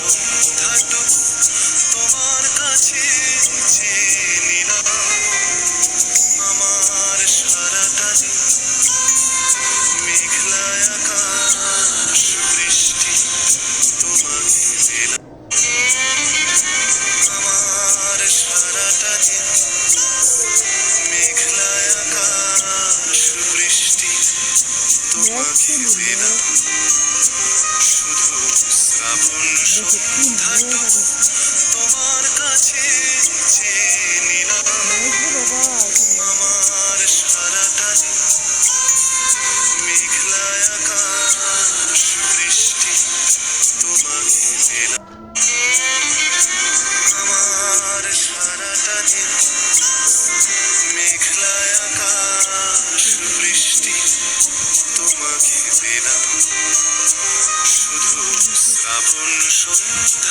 সন্ধ্যাটুকু তোমার কাছে চেয়ে নিলাম। আমার সারাটা দিন মেঘলা আকাশ বৃষ্টি তোমাকে দিলাম। আমার সারাটা দিন মেঘলা আকাশ বৃষ্টি তোমাকে দিলাম। শুধু শ্রাবণ সন্ধ্যাটুকু তোমার কাছে চেয়ে নিলাম। আমার সারাটা দিন মেঘলা আকাশ বৃষ্টি তোমাকে দিলাম। আমার সারাটা দিন মেঘলা আকাশ বৃষ্টি তোমাকে দিলাম। শুধু শ্রাবণ সন্ধ্যা